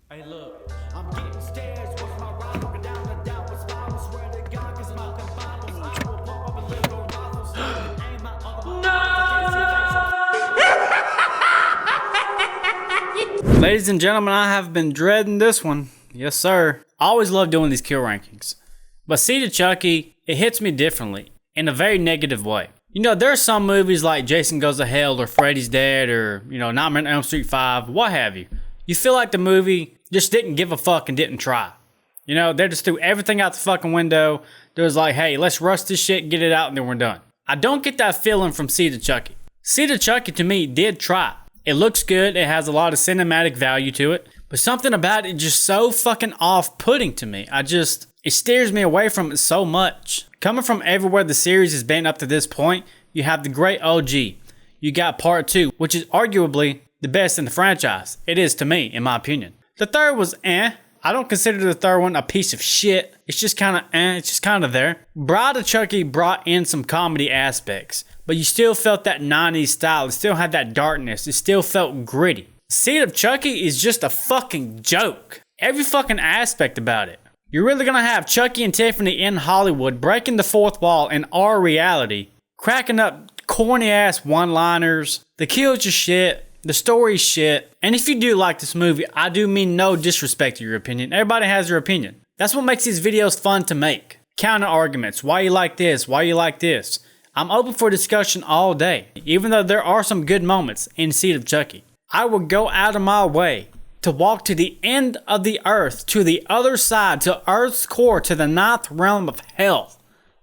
Hey look, I'm getting stairs with my ride, walking down the downward spiral, swear to God, cause my Bibles, I will pump up a little rifle, aim my other. Ladies and gentlemen, I have been dreading this one. Yes, sir. I always love doing these kill rankings. But Seed of Chucky, it hits me differently, in a very negative way. You know, there are some movies like Jason Goes to Hell or Freddy's Dead or, you know, Nightmare on Elm Street 5, what have you. You feel like the movie just didn't give a fuck and didn't try. You know, they just threw everything out the fucking window. They was like, hey, let's rush this shit, get it out, and then we're done. I don't get that feeling from Seed of Chucky. Seed of Chucky, to me, did try. It looks good, it has a lot of cinematic value to it, but something about it just so fucking off-putting to me. It steers me away from it so much. Coming from everywhere the series has been up to this point, you have the great OG. You got part 2, which is arguably the best in the franchise. It is to me, in my opinion. The third was eh. I don't consider the third one a piece of shit. It's just kind of eh. It's just kind of there. Bride of Chucky brought in some comedy aspects, but you still felt that 90s style. It still had that darkness. It still felt gritty. Seed of Chucky is just a fucking joke. Every fucking aspect about it. You're really gonna have Chucky and Tiffany in Hollywood breaking the fourth wall in our reality, cracking up corny ass one-liners. The kills are shit. The story's shit. And if you do like this movie, I do mean no disrespect to your opinion. Everybody has their opinion. That's what makes these videos fun to make. Counter arguments. Why you like this? Why you like this? I'm open for discussion all day. Even though there are some good moments in Seed of Chucky. I would go out of my way to walk to the end of the earth, to the other side, to Earth's core, to the ninth realm of hell,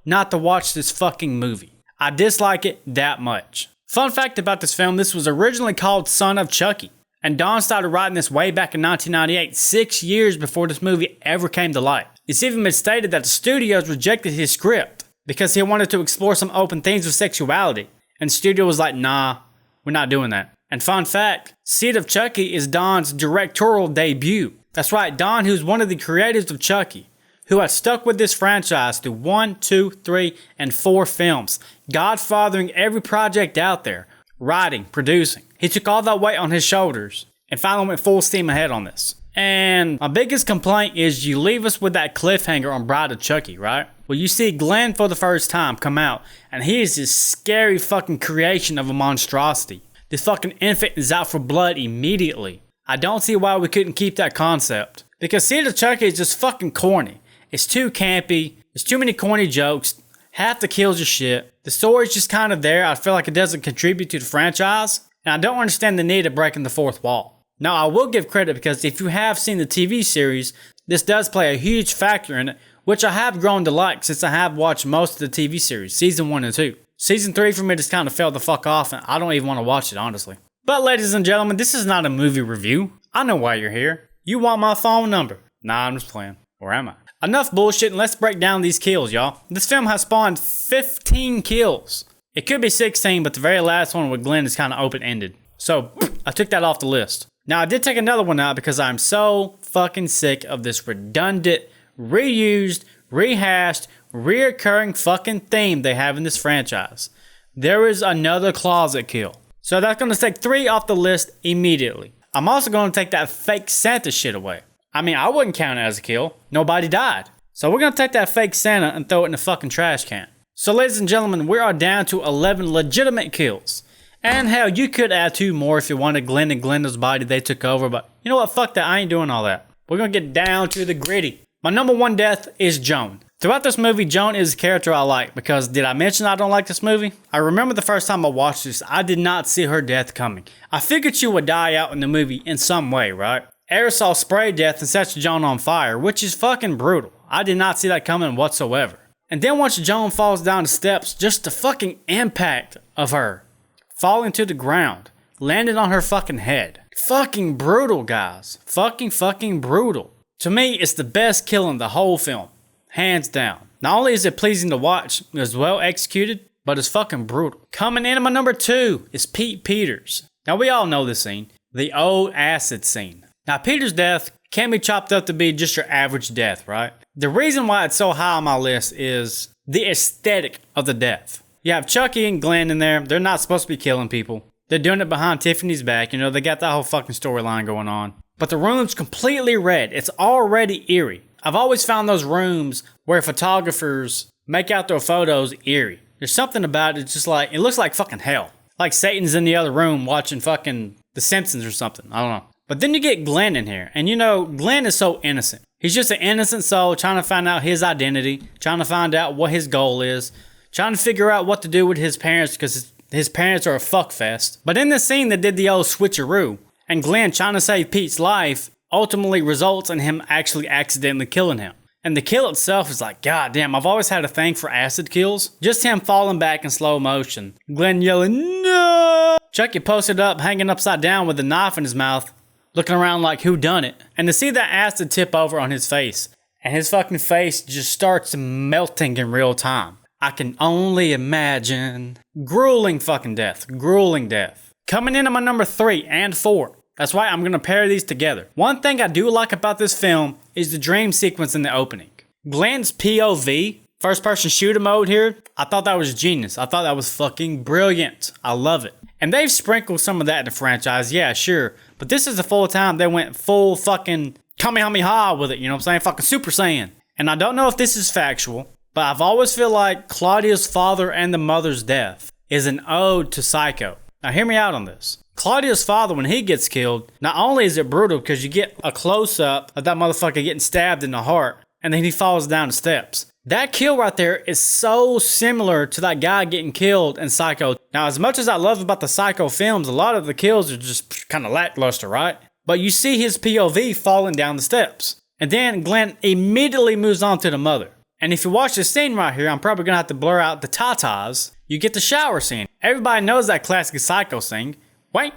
not to watch this fucking movie. I dislike it that much. Fun fact about this film, this was originally called Son of Chucky, and Don started writing this way back in 1998, 6 years before this movie ever came to light. It's even been stated that the studios rejected his script because he wanted to explore some open themes of sexuality, and the studio was like, nah, we're not doing that. And fun fact, Seed of Chucky is Don's directorial debut. That's right, Don, who's one of the creators of Chucky, who had stuck with this franchise through 1, 2, 3, and 4 films, godfathering every project out there, writing, producing. He took all that weight on his shoulders and finally went full steam ahead on this. And my biggest complaint is you leave us with that cliffhanger on Bride of Chucky, right? Well, you see Glenn for the first time come out, and he is this scary fucking creation of a monstrosity. This fucking infant is out for blood immediately. I don't see why we couldn't keep that concept. Because Seed of Chucky is just fucking corny. It's too campy. There's too many corny jokes. Half the kills are shit. The story's just kind of there. I feel like it doesn't contribute to the franchise. And I don't understand the need of breaking the fourth wall. Now, I will give credit because if you have seen the TV series, this does play a huge factor in it, which I have grown to like since I have watched most of the TV series, season 1 and 2. Season 3 for me just kind of fell the fuck off and I don't even want to watch it, honestly. But ladies and gentlemen, this is not a movie review. I know why you're here. You want my phone number. Nah, I'm just playing. Or am I? Enough bullshit and let's break down these kills, y'all. This film has spawned 15 kills. It could be 16, but the very last one with Glenn is kind of open-ended. So, I took that off the list. Now, I did take another one out because I'm so fucking sick of this redundant, reused, rehashed, reoccurring fucking theme they have in this franchise. There is another closet kill. So that's going to take 3 off the list immediately. I'm also going to take that fake Santa shit away. I mean, I wouldn't count it as a kill. Nobody died. So we're going to take that fake Santa and throw it in the fucking trash can. So ladies and gentlemen, we are down to 11 legitimate kills. And hell, you could add 2 more if you wanted. Glenn and Glenda's body, they took over. But you know what? Fuck that. I ain't doing all that. We're going to get down to the gritty. My number 1 death is Joan. Throughout this movie, Joan is a character I like because did I mention I don't like this movie? I remember the first time I watched this, I did not see her death coming. I figured she would die out in the movie in some way, right? Aerosol spray death and sets Joan on fire, which is fucking brutal. I did not see that coming whatsoever. And then once Joan falls down the steps, just the fucking impact of her falling to the ground, landing on her fucking head. Fucking brutal, guys. Fucking brutal. To me, it's the best kill in the whole film. Hands down. Not only is it pleasing to watch, it's well executed, but it's fucking brutal. Coming in at my number 2 is Pete Peters. Now we all know this scene. The old acid scene. Now Peter's death can be chopped up to be just your average death, right? The reason why it's so high on my list is the aesthetic of the death. You have Chucky and Glenn in there. They're not supposed to be killing people. They're doing it behind Tiffany's back. You know, they got that whole fucking storyline going on. But the room's completely red. It's already eerie. I've always found those rooms where photographers make out their photos eerie. There's something about it, just like, it looks like fucking hell. Like Satan's in the other room watching fucking The Simpsons or something. I don't know. But then you get Glenn in here. And you know, Glenn is so innocent. He's just an innocent soul trying to find out his identity, trying to find out what his goal is, trying to figure out what to do with his parents because his parents are a fuckfest. But in this scene, they did the old switcheroo. And Glenn trying to save Pete's life ultimately results in him actually accidentally killing him. And the kill itself is like, god damn, I've always had a thing for acid kills. Just him falling back in slow motion. Glenn yelling, no! Chucky posted up, hanging upside down with a knife in his mouth, looking around like who done it. And to see that acid tip over on his face, and his fucking face just starts melting in real time. I can only imagine. Grueling fucking death. Grueling death. Coming in at my number 3 and 4. That's right, I'm going to pair these together. One thing I do like about this film is the dream sequence in the opening. Glenn's POV, first person shooter mode here, I thought that was genius. I thought that was fucking brilliant. I love it. And they've sprinkled some of that in the franchise, yeah, sure. But this is the full time they went full fucking Kamehameha with it, you know what I'm saying? Fucking Super Saiyan. And I don't know if this is factual, but I've always feel like Claudia's father and the mother's death is an ode to Psycho. Now hear me out on this. Claudia's father, when he gets killed, not only is it brutal because you get a close-up of that motherfucker getting stabbed in the heart, and then he falls down the steps. That kill right there is so similar to that guy getting killed in Psycho. Now, as much as I love about the Psycho films, a lot of the kills are just kind of lackluster, right? But you see his POV falling down the steps. And then Glenn immediately moves on to the mother. And if you watch this scene right here, I'm probably going to have to blur out the tatas. You get the shower scene. Everybody knows that classic Psycho scene. Wait.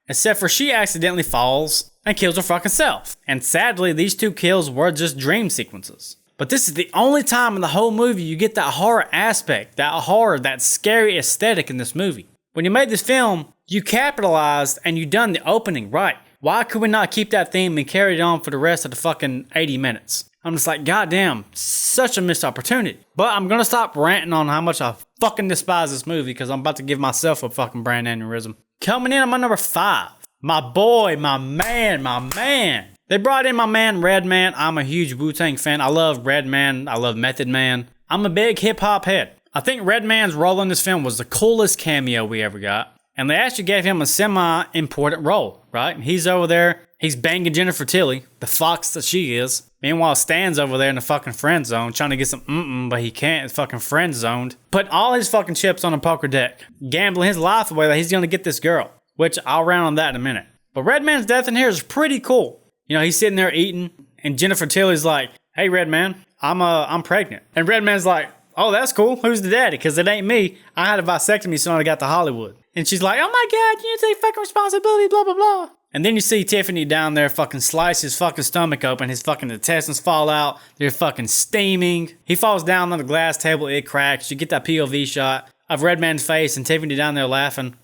Except for she accidentally falls and kills her fucking self. And sadly, these two kills were just dream sequences. But this is the only time in the whole movie you get that horror aspect, that horror, that scary aesthetic in this movie. When you made this film, you capitalized and you done the opening right. Why could we not keep that theme and carry it on for the rest of the fucking 80 minutes? I'm just like, goddamn, such a missed opportunity. But I'm gonna stop ranting on how much I fucking despise this movie because I'm about to give myself a fucking brain aneurysm. Coming in at my number 5. My boy, my man. They brought in my man, Redman. I'm a huge Wu-Tang fan. I love Redman. I love Method Man. I'm a big hip-hop head. I think Redman's role in this film was the coolest cameo we ever got. And they actually gave him a semi-important role, right? He's over there. He's banging Jennifer Tilly, the fox that she is. Meanwhile, Stan's over there in the fucking friend zone trying to get some but he can't. It's fucking friend zoned. Put all his fucking chips on a poker deck. Gambling his life away that he's going to get this girl. Which I'll round on that in a minute. But Redman's death in here is pretty cool. You know, he's sitting there eating and Jennifer Tilly's like, hey, Redman, I'm pregnant. And Redman's like, oh, that's cool. Who's the daddy? Because it ain't me. I had a vasectomy so I got to Hollywood. And she's like, oh my God, you need to take fucking responsibility, blah, blah, blah. And then you see Tiffany down there fucking slice his fucking stomach open. His fucking intestines fall out. They're fucking steaming. He falls down on the glass table. It cracks. You get that POV shot of Redman's face and Tiffany down there laughing.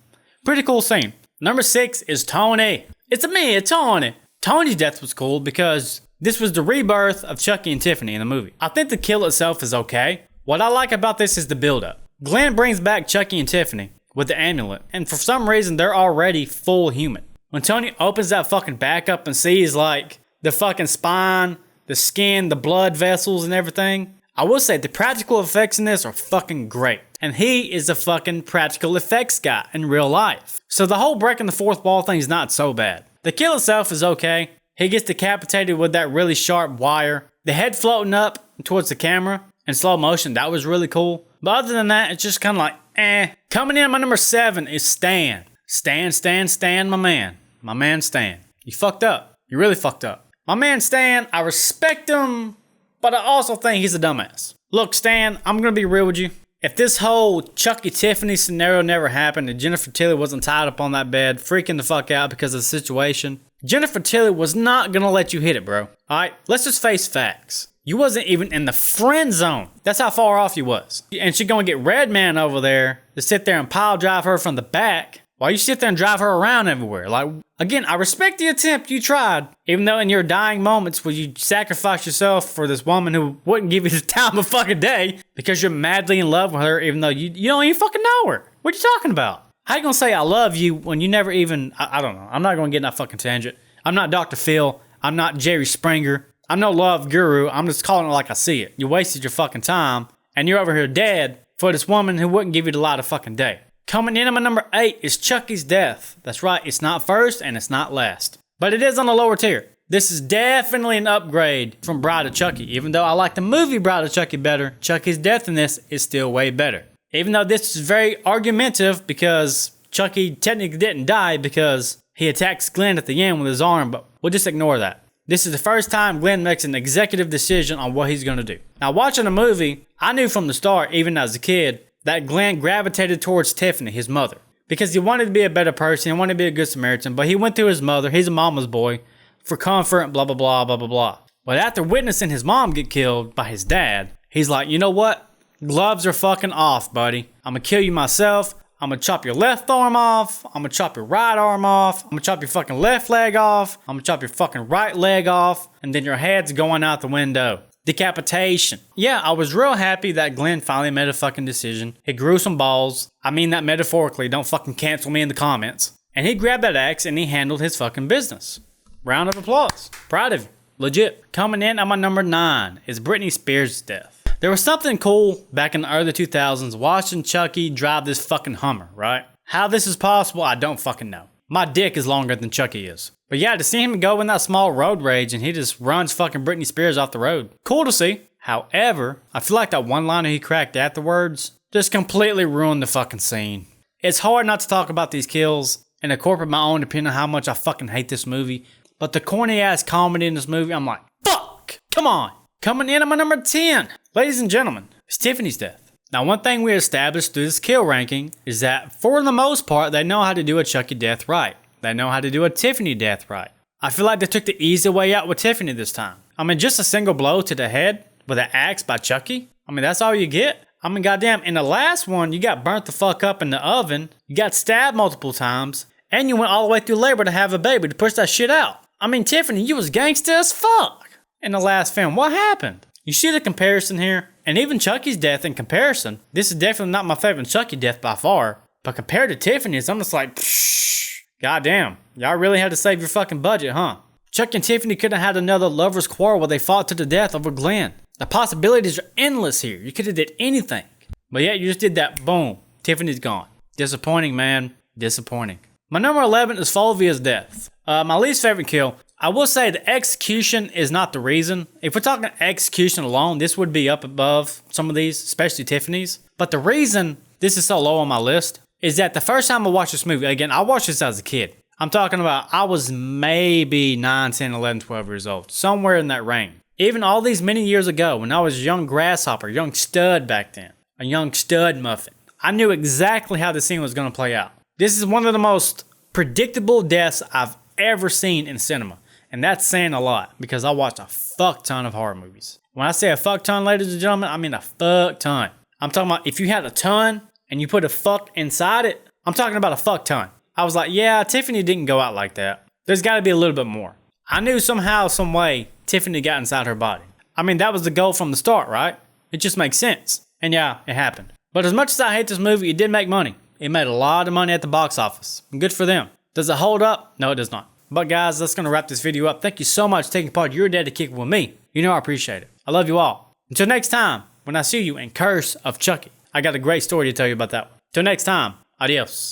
Pretty cool scene. Number 6 is Tony. It's me, Tony. Tony's death was cool because this was the rebirth of Chucky and Tiffany in the movie. I think the kill itself is okay. What I like about this is the build-up. Glenn brings back Chucky and Tiffany with the amulet, and for some reason they're already full human. When Tony opens that fucking back up and sees like the fucking spine, the skin, the blood vessels and everything, I will say the practical effects in this are fucking great. And he is a fucking practical effects guy in real life. So the whole breaking the fourth wall thing is not so bad. The kill itself is okay. He gets decapitated with that really sharp wire. The head floating up towards the camera in slow motion, that was really cool. But other than that, it's just kind of like, eh. Coming in at my number 7 is Stan. Stan, my man. My man Stan. You fucked up. You really fucked up. My man Stan, I respect him, but I also think he's a dumbass. Look, Stan, I'm gonna be real with you. If this whole Chucky Tiffany scenario never happened and Jennifer Tilly wasn't tied up on that bed, freaking the fuck out because of the situation, Jennifer Tilly was not gonna let you hit it, bro. Alright, let's just face facts. You wasn't even in the friend zone. That's how far off you was. And she gonna get Redman over there to sit there and pile drive her from the back while you sit there and drive her around everywhere. Like, again, I respect the attempt you tried, even though in your dying moments where you sacrifice yourself for this woman who wouldn't give you the time of fucking day because you're madly in love with her, even though you don't even fucking know her. What you talking about? How you gonna say I love you when you never even, I don't know. I'm not gonna get in that fucking tangent. I'm not Dr. Phil. I'm not Jerry Springer. I'm no love guru. I'm just calling it like I see it. You wasted your fucking time and you're over here dead for this woman who wouldn't give you the light of fucking day. Coming in at my number 8 is Chucky's death. That's right, it's not first and it's not last. But it is on the lower tier. This is definitely an upgrade from Bride of Chucky. Even though I like the movie Bride of Chucky better, Chucky's death in this is still way better. Even though this is very argumentative because Chucky technically didn't die because he attacks Glenn at the end with his arm, but we'll just ignore that. This is the first time Glenn makes an executive decision on what he's going to do. Now, watching the movie, I knew from the start, even as a kid, that Glenn gravitated towards Tiffany, his mother. Because he wanted to be a better person, he wanted to be a good Samaritan, but he went to his mother, he's a mama's boy, for comfort and blah, blah, blah, blah, blah, blah. But after witnessing his mom get killed by his dad, he's like, you know what? Gloves are fucking off, buddy. I'm going to kill you myself. I'm gonna chop your left arm off. I'm gonna chop your right arm off. I'm gonna chop your fucking left leg off. I'm gonna chop your fucking right leg off. And then your head's going out the window. Decapitation. Yeah, I was real happy that Glenn finally made a fucking decision. He grew some balls. I mean that metaphorically. Don't fucking cancel me in the comments. And he grabbed that axe and he handled his fucking business. Round of applause. Proud of you. Legit. Coming in at my number 9 is Britney Spears' death. There was something cool back in the early 2000s watching Chucky drive this fucking Hummer, right? How this is possible, I don't fucking know. My dick is longer than Chucky is. But yeah, to see him go in that small road rage and he just runs fucking Britney Spears off the road. Cool to see. However, I feel like that one-liner he cracked afterwards just completely ruined the fucking scene. It's hard not to talk about these kills and incorporate my own opinion on how much I fucking hate this movie. But the corny-ass comedy in this movie, I'm like, fuck! Come on! Coming in at my number 10, ladies and gentlemen, is Tiffany's death. Now, one thing we established through this kill ranking is that, for the most part, they know how to do a Chucky death right. They know how to do a Tiffany death right. I feel like they took the easy way out with Tiffany this time. I mean, just a single blow to the head with an axe by Chucky? I mean, that's all you get? I mean, goddamn, in the last one, you got burnt the fuck up in the oven, you got stabbed multiple times, and you went all the way through labor to have a baby to push that shit out. I mean, Tiffany, you was gangsta as fuck in the last film. What happened? You see the comparison here? And even Chucky's death in comparison, this is definitely not my favorite Chucky death by far, but compared to Tiffany's, I'm just like, psh, goddamn, y'all really had to save your fucking budget, huh? Chucky and Tiffany could have had another lover's quarrel where they fought to the death over Glenn. The possibilities are endless here. You could have did anything. But yet you just did that, boom, Tiffany's gone. Disappointing, man, disappointing. My number 11 is Fulvia's death. My least favorite kill. I will say the execution is not the reason. If we're talking execution alone, this would be up above some of these, especially Tiffany's. But the reason this is so low on my list is that the first time I watched this movie, again, I watched this as a kid. I'm talking about I was maybe 9, 10, 11, 12 years old. Somewhere in that range. Even all these many years ago when I was a young grasshopper, young stud back then, a young stud muffin, I knew exactly how the scene was going to play out. This is one of the most predictable deaths I've ever seen in cinema. And that's saying a lot because I watched a fuck ton of horror movies. When I say a fuck ton, ladies and gentlemen, I mean a fuck ton. I'm talking about if you had a ton and you put a fuck inside it, I'm talking about a fuck ton. I was like, yeah, Tiffany didn't go out like that. There's got to be a little bit more. I knew somehow, some way, Tiffany got inside her body. I mean, that was the goal from the start, right? It just makes sense. And yeah, it happened. But as much as I hate this movie, it did make money. It made a lot of money at the box office. Good for them. Does it hold up? No, it does not. But guys, that's going to wrap this video up. Thank you so much for taking part of your day to kick it with me. You know I appreciate it. I love you all. Until next time, when I see you in Curse of Chucky, I got a great story to tell you about that one. Until next time, adios.